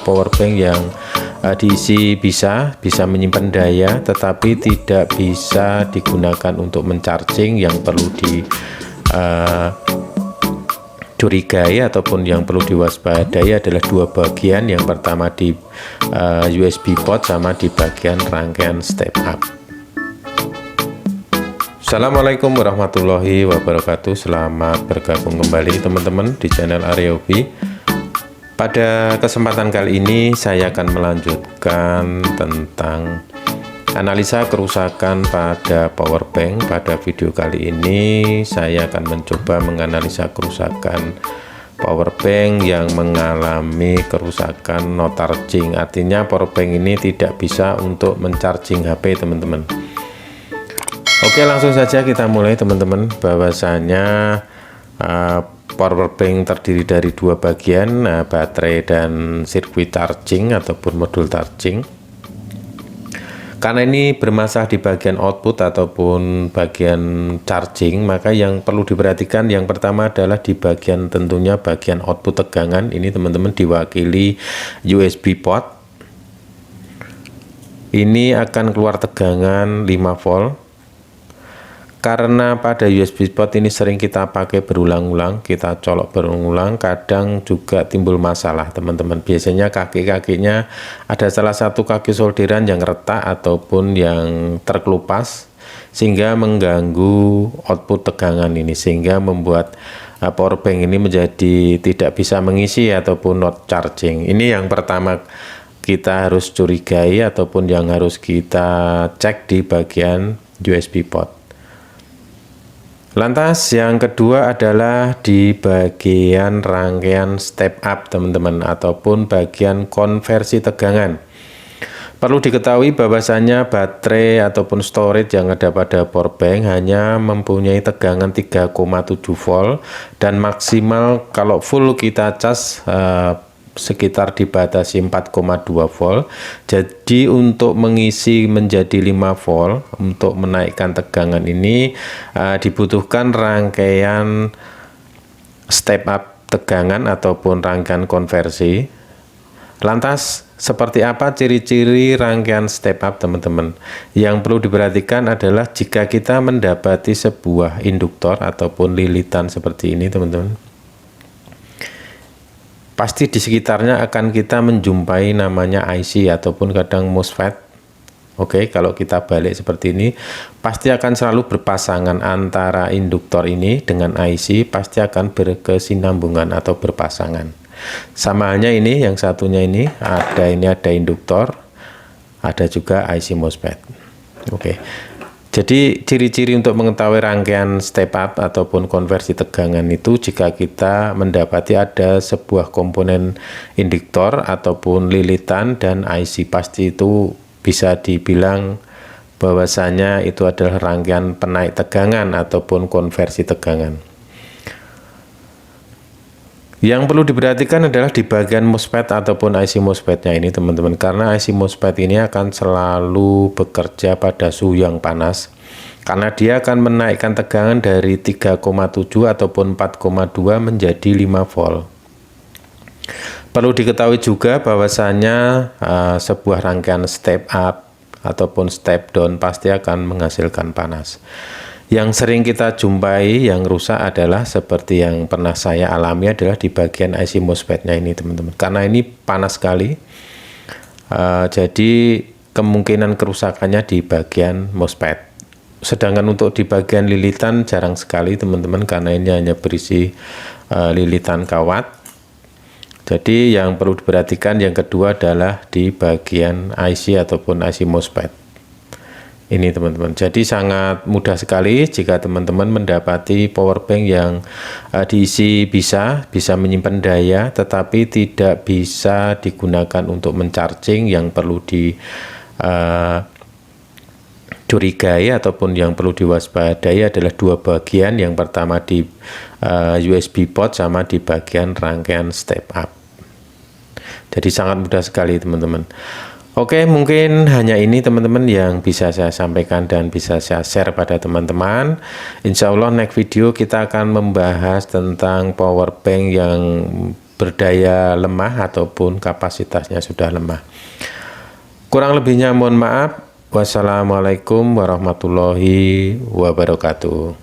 power bank yang diisi bisa menyimpan daya, tetapi tidak bisa digunakan untuk mencharging. Yang perlu dicurigai ataupun yang perlu diwaspadai adalah dua bagian. Yang pertama di USB port sama di bagian rangkaian step up. Assalamualaikum warahmatullahi wabarakatuh. Selamat bergabung kembali teman-teman di channel Arya Hobi. Pada kesempatan kali ini saya akan melanjutkan tentang analisa kerusakan pada power bank. Pada video kali ini saya akan mencoba menganalisa kerusakan power bank yang mengalami kerusakan no charging. Artinya power bank ini tidak bisa untuk mencharging HP teman-teman. Oke, langsung saja kita mulai teman-teman. Bahwasanya power bank terdiri dari dua bagian, baterai dan sirkuit charging ataupun modul charging. Karena ini bermasalah di bagian output ataupun bagian charging, maka yang perlu diperhatikan yang pertama adalah di bagian, tentunya bagian output tegangan. Ini teman-teman diwakili USB port. Ini akan keluar tegangan 5 volt. Karena pada USB port ini sering kita pakai berulang-ulang, kita colok berulang-ulang, kadang juga timbul masalah teman-teman. Biasanya kaki-kakinya ada salah satu kaki solderan yang retak ataupun yang terkelupas, sehingga mengganggu output tegangan ini, sehingga membuat power bank ini menjadi tidak bisa mengisi ataupun not charging. Ini yang pertama kita harus curigai ataupun yang harus kita cek di bagian USB port. Lantas yang kedua adalah di bagian rangkaian step up teman-teman, ataupun bagian konversi tegangan. Perlu diketahui bahwasanya baterai ataupun storage yang ada pada power bank hanya mempunyai tegangan 3,7 volt dan maksimal kalau full kita cas sekitar dibatasi 4,2 volt. Jadi untuk mengisi menjadi 5 volt, untuk menaikkan tegangan ini dibutuhkan rangkaian step up tegangan ataupun rangkaian konversi. Lantas seperti apa ciri-ciri rangkaian step up teman-teman? Yang perlu diperhatikan adalah jika kita mendapati sebuah induktor ataupun lilitan seperti ini teman-teman, pasti di sekitarnya akan kita menjumpai namanya IC ataupun kadang MOSFET. Oke, kalau kita balik seperti ini, pasti akan selalu berpasangan antara induktor ini dengan IC, pasti akan berkesinambungan atau berpasangan. Sama halnya ini, yang satunya ini ada induktor, ada juga IC MOSFET. Oke. Jadi ciri-ciri untuk mengetahui rangkaian step up ataupun konversi tegangan itu jika kita mendapati ada sebuah komponen induktor ataupun lilitan dan IC, pasti itu bisa dibilang bahwasanya itu adalah rangkaian penaik tegangan ataupun konversi tegangan. Yang perlu diperhatikan adalah di bagian MOSFET ataupun IC MOSFET-nya ini teman-teman, karena IC MOSFET ini akan selalu bekerja pada suhu yang panas, karena dia akan menaikkan tegangan dari 3,7 ataupun 4,2 menjadi 5 volt. Perlu diketahui juga bahwasanya sebuah rangkaian step up ataupun step down pasti akan menghasilkan panas. Yang sering kita jumpai yang rusak adalah seperti yang pernah saya alami adalah di bagian IC MOSFET-nya ini teman-teman, karena ini panas sekali. Jadi kemungkinan kerusakannya di bagian MOSFET. Sedangkan untuk di bagian lilitan jarang sekali teman-teman, karena ini hanya berisi lilitan kawat. Jadi yang perlu diperhatikan yang kedua adalah di bagian IC ataupun IC MOSFET. Ini teman-teman, jadi sangat mudah sekali jika teman-teman mendapati power bank yang diisi bisa menyimpan daya, tetapi tidak bisa digunakan untuk mencharging. Yang perlu dicurigai ataupun yang perlu diwaspadai adalah dua bagian. Yang pertama di USB port sama di bagian rangkaian step up. Jadi sangat mudah sekali teman-teman. Oke, mungkin hanya ini teman-teman yang bisa saya sampaikan dan bisa saya share pada teman-teman. Insya Allah next video kita akan membahas tentang power bank yang berdaya lemah ataupun kapasitasnya sudah lemah. Kurang lebihnya mohon maaf. Wassalamualaikum warahmatullahi wabarakatuh.